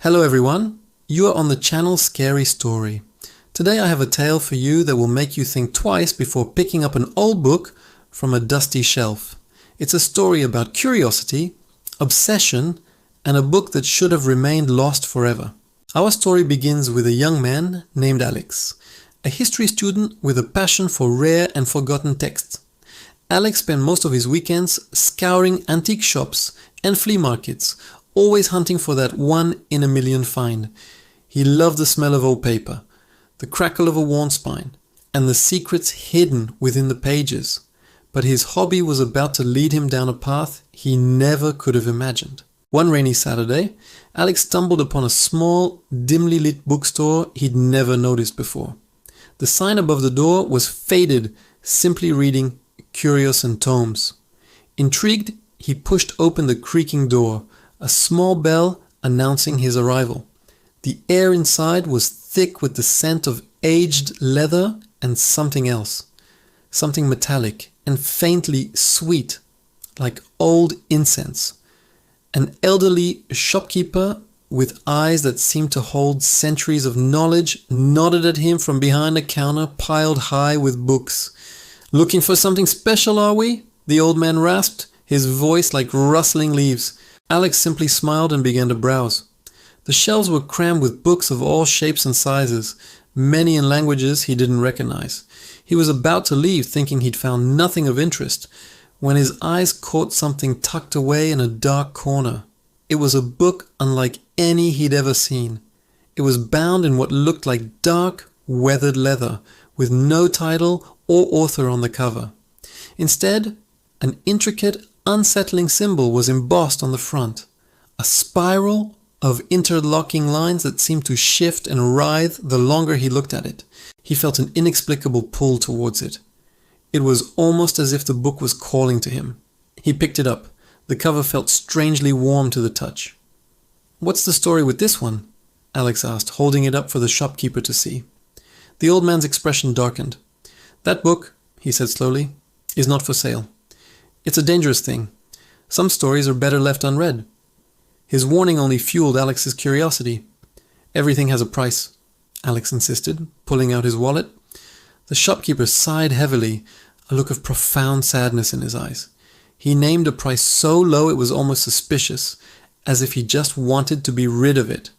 Hello everyone, you are on the channel Scary Story. Today I have a tale for you that will make you think twice before picking up an old book from a dusty shelf. It's a story about curiosity, obsession, and a book that should have remained lost forever. Our story begins with a young man named Alex, a history student with a passion for rare and forgotten texts. Alex spent most of his weekends scouring antique shops and flea markets, always hunting for that one-in-a-million find. He loved the smell of old paper, the crackle of a worn spine, and the secrets hidden within the pages. But his hobby was about to lead him down a path he never could have imagined. One rainy Saturday, Alex stumbled upon a small, dimly lit bookstore he'd never noticed before. The sign above the door was faded, simply reading "Curios and Tomes." Intrigued, he pushed open the creaking door, a small bell announcing his arrival. The air inside was thick with the scent of aged leather and something else. Something metallic and faintly sweet, like old incense. An elderly shopkeeper with eyes that seemed to hold centuries of knowledge nodded at him from behind a counter piled high with books. "Looking for something special, are we?" the old man rasped, his voice like rustling leaves. Alex simply smiled and began to browse. The shelves were crammed with books of all shapes and sizes, many in languages he didn't recognize. He was about to leave thinking he'd found nothing of interest, when his eyes caught something tucked away in a dark corner. It was a book unlike any he'd ever seen. It was bound in what looked like dark, weathered leather, with no title or author on the cover. Instead, an intricate, unsettling symbol was embossed on the front, a spiral of interlocking lines that seemed to shift and writhe the longer he looked at it. He felt an inexplicable pull towards it. It was almost as if the book was calling to him. He picked it up. The cover felt strangely warm to the touch. "What's the story with this one?" Alex asked, holding it up for the shopkeeper to see. The old man's expression darkened. "That book," he said slowly, "is not for sale. It's a dangerous thing. Some stories are better left unread." His warning only fueled Alex's curiosity. "Everything has a price," Alex insisted, pulling out his wallet. The shopkeeper sighed heavily, a look of profound sadness in his eyes. He named a price so low it was almost suspicious, as if he just wanted to be rid of it.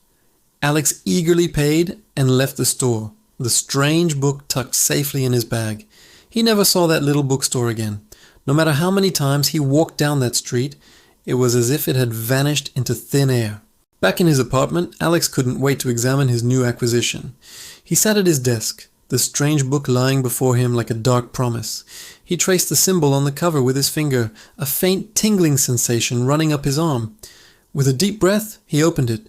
Alex eagerly paid and left the store, the strange book tucked safely in his bag. He never saw that little bookstore again. No matter how many times he walked down that street, it was as if it had vanished into thin air. Back in his apartment, Alex couldn't wait to examine his new acquisition. He sat at his desk, the strange book lying before him like a dark promise. He traced the symbol on the cover with his finger, a faint tingling sensation running up his arm. With a deep breath, he opened it.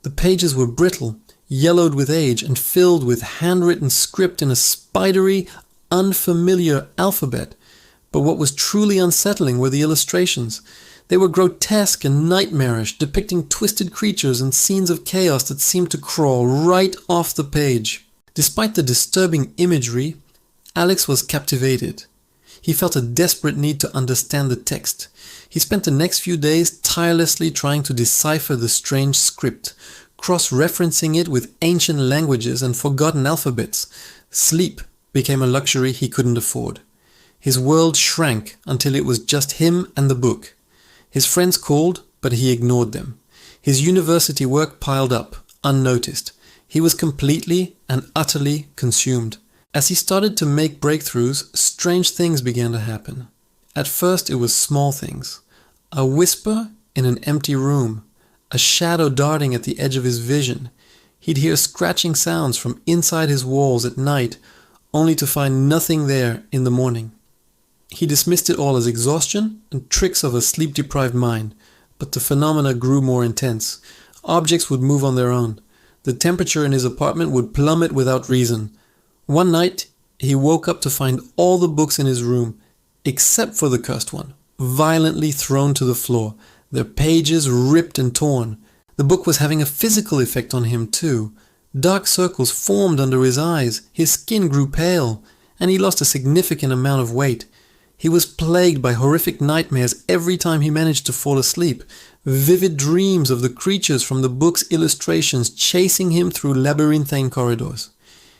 The pages were brittle, yellowed with age, and filled with handwritten script in a spidery, unfamiliar alphabet. But what was truly unsettling were the illustrations. They were grotesque and nightmarish, depicting twisted creatures and scenes of chaos that seemed to crawl right off the page. Despite the disturbing imagery, Alex was captivated. He felt a desperate need to understand the text. He spent the next few days tirelessly trying to decipher the strange script, cross-referencing it with ancient languages and forgotten alphabets. Sleep became a luxury he couldn't afford. His world shrank until it was just him and the book. His friends called, but he ignored them. His university work piled up, unnoticed. He was completely and utterly consumed. As he started to make breakthroughs, strange things began to happen. At first it was small things. A whisper in an empty room, a shadow darting at the edge of his vision. He'd hear scratching sounds from inside his walls at night, only to find nothing there in the morning. He dismissed it all as exhaustion and tricks of a sleep-deprived mind, but the phenomena grew more intense. Objects would move on their own. The temperature in his apartment would plummet without reason. One night, he woke up to find all the books in his room, except for the cursed one, violently thrown to the floor, their pages ripped and torn. The book was having a physical effect on him too. Dark circles formed under his eyes, his skin grew pale, and he lost a significant amount of weight. He was plagued by horrific nightmares every time he managed to fall asleep, vivid dreams of the creatures from the book's illustrations chasing him through labyrinthine corridors.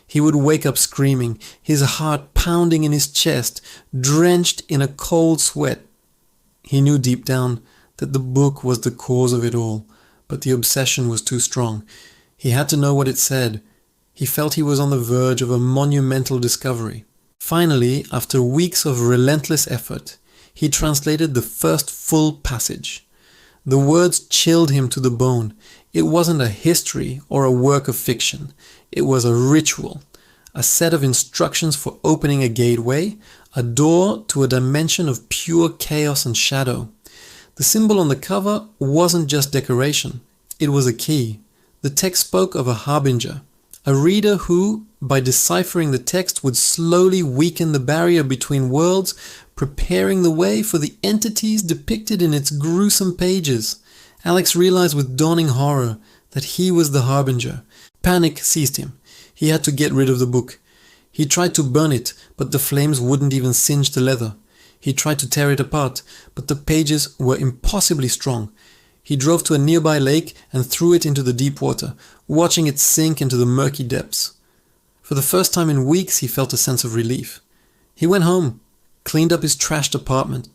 He would wake up screaming, his heart pounding in his chest, drenched in a cold sweat. He knew deep down that the book was the cause of it all, but the obsession was too strong. He had to know what it said. He felt he was on the verge of a monumental discovery. Finally, after weeks of relentless effort, he translated the first full passage. The words chilled him to the bone. It wasn't a history or a work of fiction. It was a ritual, a set of instructions for opening a gateway, a door to a dimension of pure chaos and shadow. The symbol on the cover wasn't just decoration. It was a key. The text spoke of a harbinger, a reader who, by deciphering the text, would slowly weaken the barrier between worlds, preparing the way for the entities depicted in its gruesome pages. Alex realized with dawning horror that he was the harbinger. Panic seized him. He had to get rid of the book. He tried to burn it, but the flames wouldn't even singe the leather. He tried to tear it apart, but the pages were impossibly strong. He drove to a nearby lake and threw it into the deep water, watching it sink into the murky depths. For the first time in weeks, he felt a sense of relief. He went home, cleaned up his trashed apartment,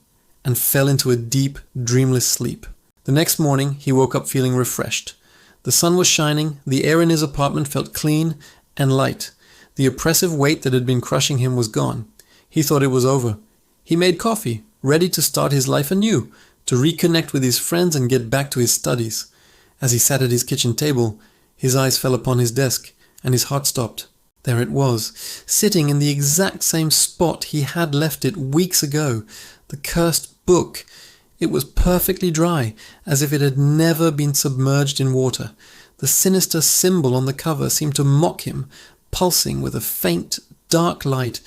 and fell into a deep, dreamless sleep. The next morning, he woke up feeling refreshed. The sun was shining, the air in his apartment felt clean and light. The oppressive weight that had been crushing him was gone. He thought it was over. He made coffee, ready to start his life anew, to reconnect with his friends and get back to his studies. As he sat at his kitchen table, his eyes fell upon his desk, and his heart stopped. There it was, sitting in the exact same spot he had left it weeks ago. The cursed book. It was perfectly dry, as if it had never been submerged in water. The sinister symbol on the cover seemed to mock him, pulsing with a faint, dark light.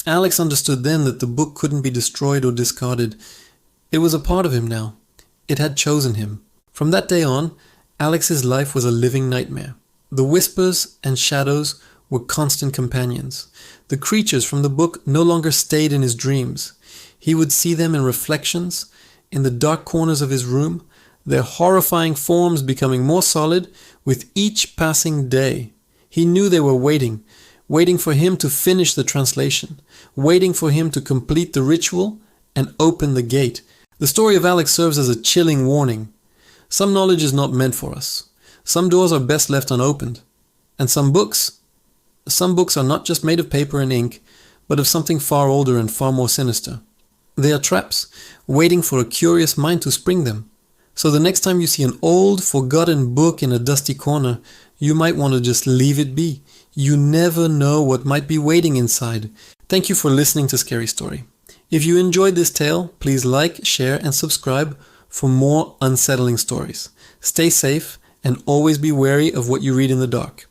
Alex understood then that the book couldn't be destroyed or discarded. It was a part of him now. It had chosen him. From that day on, Alex's life was a living nightmare. The whispers and shadows were constant companions. The creatures from the book no longer stayed in his dreams. He would see them in reflections, in the dark corners of his room, their horrifying forms becoming more solid with each passing day. He knew they were waiting for him to finish the translation, waiting for him to complete the ritual and open the gate. The story of Alex serves as a chilling warning. Some knowledge is not meant for us. Some doors are best left unopened. And some books are not just made of paper and ink, but of something far older and far more sinister. They are traps, waiting for a curious mind to spring them. So the next time you see an old, forgotten book in a dusty corner, you might want to just leave it be. You never know what might be waiting inside. Thank you for listening to Scary Story. If you enjoyed this tale, please like, share, and subscribe for more unsettling stories. Stay safe and always be wary of what you read in the dark.